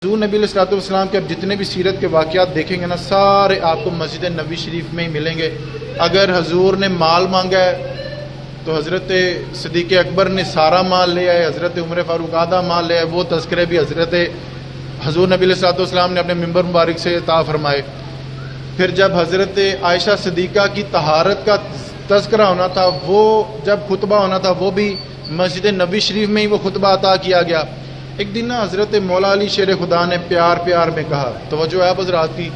حضور نبی علیہ الصلوۃ والسلام کے اب جتنے بھی سیرت کے واقعات دیکھیں گے نا، سارے آپ کو مسجد نبی شریف میں ہی ملیں گے۔ اگر حضور نے مال مانگا ہے تو حضرت صدیق اکبر نے سارا مال لے آئے، حضرت عمر فاروق آدھا مال لے آئے، وہ تذکرے بھی حضرت حضور نبی علیہ الصلوۃ والسلام نے اپنے ممبر مبارک سے عطا فرمائے۔ پھر جب حضرت عائشہ صدیقہ کی طہارت کا تذکرہ ہونا تھا، وہ جب خطبہ ہونا تھا، وہ بھی مسجد نبی شریف میں ہی وہ خطبہ عطا کیا گیا۔ ایک دن نا حضرت مولا علی شیر خدا نے پیار پیار میں کہا، توجہ ہے حضرات کی،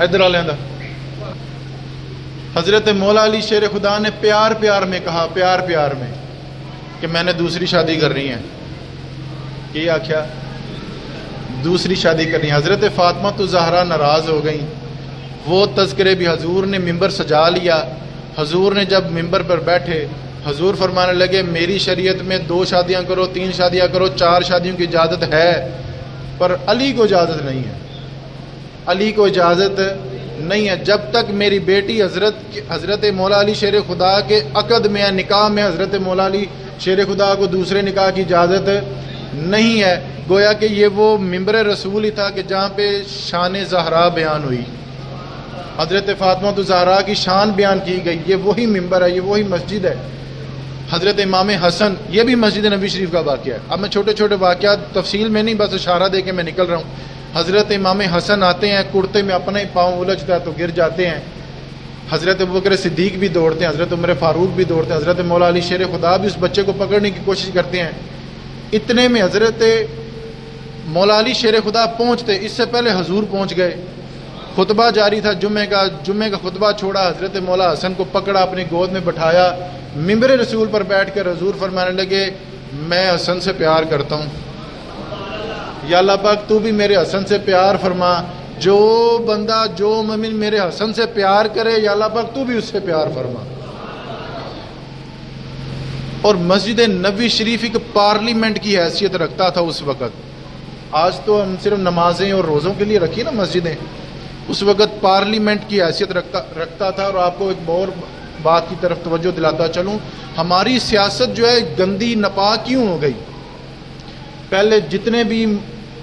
ادھر آ حضرت مولا علی شیر خدا نے پیار پیار میں کہا، پیار پیار میں، کہ میں نے دوسری شادی کرنی ہے۔ کیا کیا؟ دوسری شادی کرنی ہے۔ حضرت فاطمہ تو زہرا ناراض ہو گئیں۔ وہ تذکرے بھی حضور نے ممبر سجا لیا۔ حضور نے جب ممبر پر بیٹھے، حضور فرمانے لگے میری شریعت میں 2 شادیاں کرو، 3 شادیاں کرو، 4 شادیوں کی اجازت ہے، پر علی کو اجازت نہیں ہے۔ علی کو اجازت نہیں ہے جب تک میری بیٹی حضرت مولا علی شیر خدا کے عقد میں ہے، نکاح میں حضرت مولا علی شیر خدا کو دوسرے نکاح کی اجازت نہیں ہے۔ گویا کہ یہ وہ ممبر رسول ہی تھا کہ جہاں پہ شان زہرا بیان ہوئی، حضرت فاطمہ تو زہرا کی شان بیان کی گئی۔ یہ وہی ممبر ہے، یہ وہی مسجد ہے۔ حضرت امام حسن، یہ بھی مسجد نبی شریف کا واقعہ ہے۔ اب میں چھوٹے چھوٹے واقعات تفصیل میں نہیں، بس اشارہ دے کے میں نکل رہا ہوں۔ حضرت امام حسن آتے ہیں، کرتے میں اپنا ہی پاؤں الجھتا ہے تو گر جاتے ہیں۔ حضرت ابوبکر صدیق بھی دوڑتے ہیں، حضرت عمر فاروق بھی دوڑتے ہیں، حضرت مولا علی شیر خدا بھی اس بچے کو پکڑنے کی کوشش کرتے ہیں۔ اتنے میں حضرت مولا علی شیر خدا پہنچتے، اس سے پہلے حضور پہنچ گئے۔ خطبہ جاری تھا جمعے کا خطبہ چھوڑا، حضرت مولا حسن کو پکڑا، اپنی گود میں بٹھایا، ممبر رسول پر بیٹھ کر حضور فرمانے لگے میں حسن سے پیار کرتا ہوں، یا اللہ پاک تو بھی میرے حسن سے پیار فرما۔ جو بندہ، جو مومن میرے حسن سے پیار کرے، یا اللہ پاک تو بھی اس سے پیار فرما۔ اور مسجد نبی شریف ایک پارلیمنٹ کی حیثیت رکھتا تھا اس وقت۔ آج تو ہم صرف نمازیں اور روزوں کے لیے رکھی نا مسجدیں، اس وقت پارلیمنٹ کی حیثیت رکھتا تھا۔ اور آپ کو ایک اور بات کی طرف توجہ دلاتا چلوں، ہماری سیاست جو ہے گندی ناپاک کیوں ہو گئی؟ پہلے جتنے بھی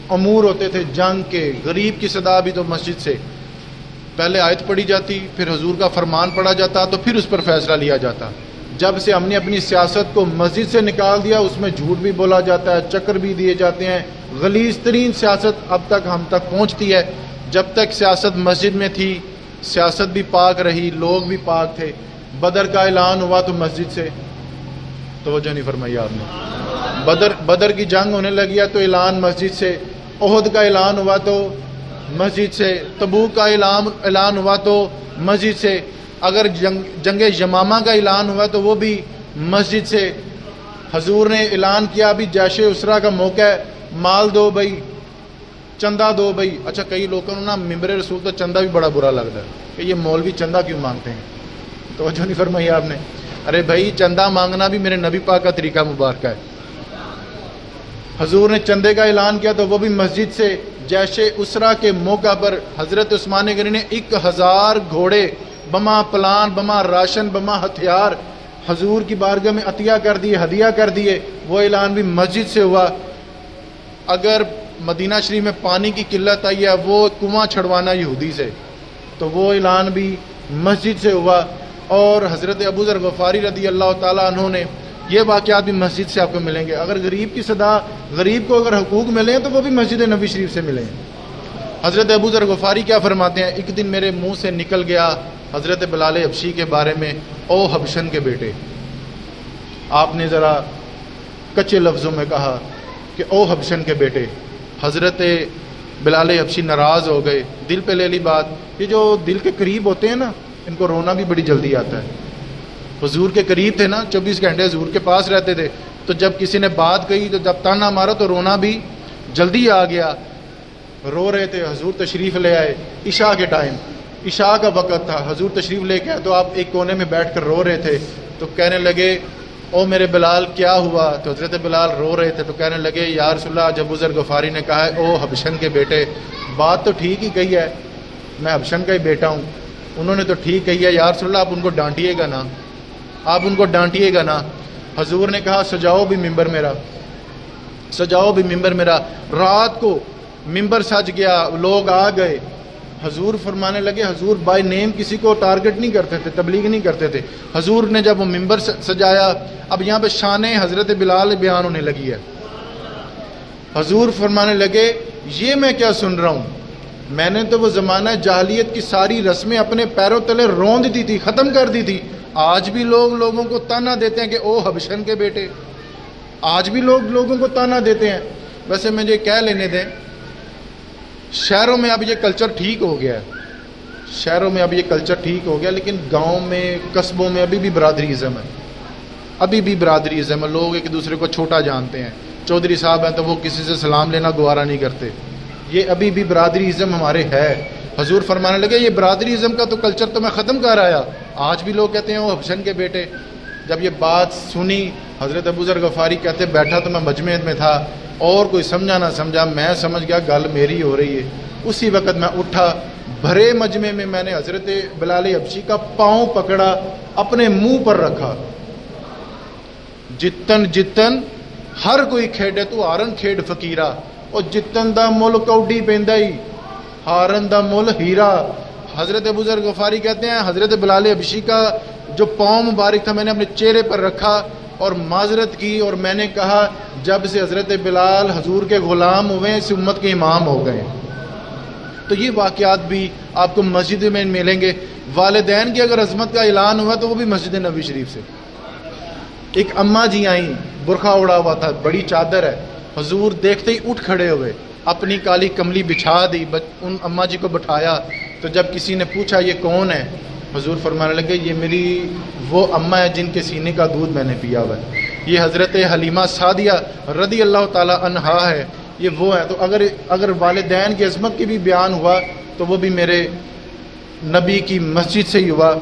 امور ہوتے تھے جنگ کے، غریب کی صدا بھی تو مسجد سے پہلے آیت پڑھی جاتی، پھر حضور کا فرمان پڑھا جاتا، تو پھر اس پر فیصلہ لیا جاتا۔ جب سے ہم نے اپنی سیاست کو مسجد سے نکال دیا، اس میں جھوٹ بھی بولا جاتا ہے، چکر بھی دیے جاتے ہیں، غلیظ ترین سیاست اب تک ہم تک پہنچتی ہے۔ جب تک سیاست مسجد میں تھی، سیاست بھی پاک رہی، لوگ بھی پاک تھے۔ بدر کا اعلان ہوا تو مسجد سے، توجہ نہیں فرمائی آپ نے۔ بدر کی جنگ ہونے لگی ہے تو اعلان مسجد سے، احد کا اعلان ہوا تو مسجد سے، تبوک کا اعلان ہوا تو مسجد سے، اگر جنگ یمامہ کا اعلان ہوا تو وہ بھی مسجد سے۔ حضور نے اعلان کیا ابھی جیش اسرا کا موقع ہے، مال دو بھائی، چندہ دو بھائی۔ اچھا، کئی لوگوں کو نا ممبر رسول تو چندہ بھی بڑا برا لگتا ہے کہ یہ مولوی چندہ کیوں مانگتے ہیں، توجہ نہیں فرمائی آپ نے۔ ارے بھائی، چندہ مانگنا بھی میرے نبی پاک کا طریقہ مبارک ہے۔ حضور نے چندے کا اعلان کیا تو وہ بھی مسجد سے۔ جیش اسرا کے موقع پر حضرت عثمان غنی نے 1000 گھوڑے، بما پلان، بما راشن، بما ہتھیار حضور کی بارگاہ میں عطیہ کر دیے، ہدیہ کر دیے۔ وہ اعلان بھی مسجد سے ہوا۔ اگر مدینہ شریف میں پانی کی قلت آئی ہے، وہ کنواں چھڑوانا یہودی سے، تو وہ اعلان بھی مسجد سے ہوا۔ اور حضرت ابو ذر غفاری رضی اللہ تعالیٰ عنہ نے، یہ واقعات بھی مسجد سے آپ کو ملیں گے۔ اگر غریب کی صدا، غریب کو اگر حقوق ملے ہیں تو وہ بھی مسجد نبی شریف سے ملے ہیں۔ حضرت ابو ذر غفاری کیا فرماتے ہیں، ایک دن میرے منہ سے نکل گیا حضرت بلال حبشی کے بارے میں، او حبشن کے بیٹے۔ آپ نے ذرا کچے لفظوں میں کہا کہ او حبشن کے بیٹے۔ حضرت بلال حبشی ناراض ہو گئے، دل پہ لے لی بات۔ یہ جو دل کے قریب ہوتے ہیں نا، ان کو رونا بھی بڑی جلدی آتا ہے۔ حضور کے قریب تھے نا، 24 گھنٹے حضور کے پاس رہتے تھے، تو جب کسی نے بات کہی تو جب تانا مارا تو رونا بھی جلدی آ گیا۔ رو رہے تھے، حضور تشریف لے آئے، عشاء کے ٹائم، عشاء کا وقت تھا، حضور تشریف لے کے آئے تو آپ ایک کونے میں بیٹھ کر رو رہے تھے۔ تو کہنے لگے او میرے بلال کیا ہوا؟ تو حضرت بلال رو رہے تھے، تو کہنے لگے یا رسول اللہ، جب ابو ذر غفاری نے کہا ہے او حبشن کے بیٹے، بات تو ٹھیک ہی کہی ہے، میں حبشن کا ہی بیٹا ہوں، انہوں نے تو ٹھیک کہی ہے، یا رسول اللہ آپ ان کو ڈانٹیے گا نا، آپ ان کو ڈانٹیے گا نا۔ حضور نے کہا سجاؤ بھی ممبر میرا۔ سجاؤ بھی ممبر میرا. رات کو ممبر سج گیا, لوگ آ گئے. حضور فرمانے لگے, حضور بائی نیم کسی کو ٹارگٹ نہیں کرتے تھے, تبلیغ نہیں کرتے تھے. حضور نے جب وہ ممبر سجایا, اب یہاں پہ شان حضرت بلال بیان ہونے لگی ہے. حضور فرمانے لگے یہ میں کیا سن رہا ہوں, میں نے تو وہ زمانہ جاہلیت کی ساری رسمیں اپنے پیروں تلے روند دی تھی, ختم کر دی تھی. آج بھی لوگوں کو تانا دیتے ہیں کہ او حبشن کے بیٹے, آج بھی لوگوں کو تانا دیتے ہیں. ویسے مجھے کہہ لینے دیں, شہروں میں اب یہ کلچر ٹھیک ہو گیا ہے, شہروں میں اب یہ کلچر ٹھیک ہو گیا, لیکن گاؤں میں قصبوں میں ابھی بھی برادریزم ہے, ابھی بھی برادریزم ہے. لوگ ایک دوسرے کو چھوٹا جانتے ہیں. چودھری صاحب ہیں تو وہ کسی سے سلام لینا گوارا نہیں کرتے. یہ ابھی بھی برادریزم ہمارے ہے. حضور فرمانے لگے یہ برادریزم کا تو کلچر تو میں ختم کر آیا, آج بھی لوگ کہتے ہیں وہ حبشن کے بیٹے. جب یہ بات سنی, حضرت ابو ذر غفاری کہتے بیٹھا تو میں مجمع میں تھا, اور کوئی سمجھا نہ سمجھا, میں سمجھ گیا گل میری ہو رہی ہے. اسی وقت میں اٹھا, بھرے مجمع میں نے حضرت بلال حبشی کا پاؤں پکڑا, اپنے منہ پر رکھا. جتن ہر کوئی کھیڈے تو ہارن کھیڈ فقیرا, اور جتن دا مل کوڈی پیندا ہی, ہارن دا مل ہیرا. حضرت ابو ذر غفاری کہتے ہیں حضرت بلال حبشی کا جو پاؤں مبارک تھا میں نے اپنے چہرے پر رکھا اور معذرت کی, اور میں نے کہا جب سے حضرت بلال حضور کے غلام ہوئے اس امت کے امام ہو گئے. تو یہ واقعات بھی آپ کو مسجد میں ملیں گے. والدین کی اگر عظمت کا اعلان ہوا تو وہ بھی مسجد نبوی شریف سے. ایک اماں جی آئیں, برقع اڑا ہوا تھا, بڑی چادر ہے. حضور دیکھتے ہی اٹھ کھڑے ہوئے, اپنی کالی کملی بچھا دی, ان اماں جی کو بٹھایا. تو جب کسی نے پوچھا یہ کون ہے, حضور فرمانے لگے یہ میری وہ اماں ہے جن کے سینے کا دودھ میں نے پیا ہوا ہے. یہ حضرت حلیمہ سعدیہ رضی اللہ تعالی عنہا ہے, یہ وہ ہے. تو اگر والدین کی عظمت کی بھی بیان ہوا تو وہ بھی میرے نبی کی مسجد سے ہی ہوا.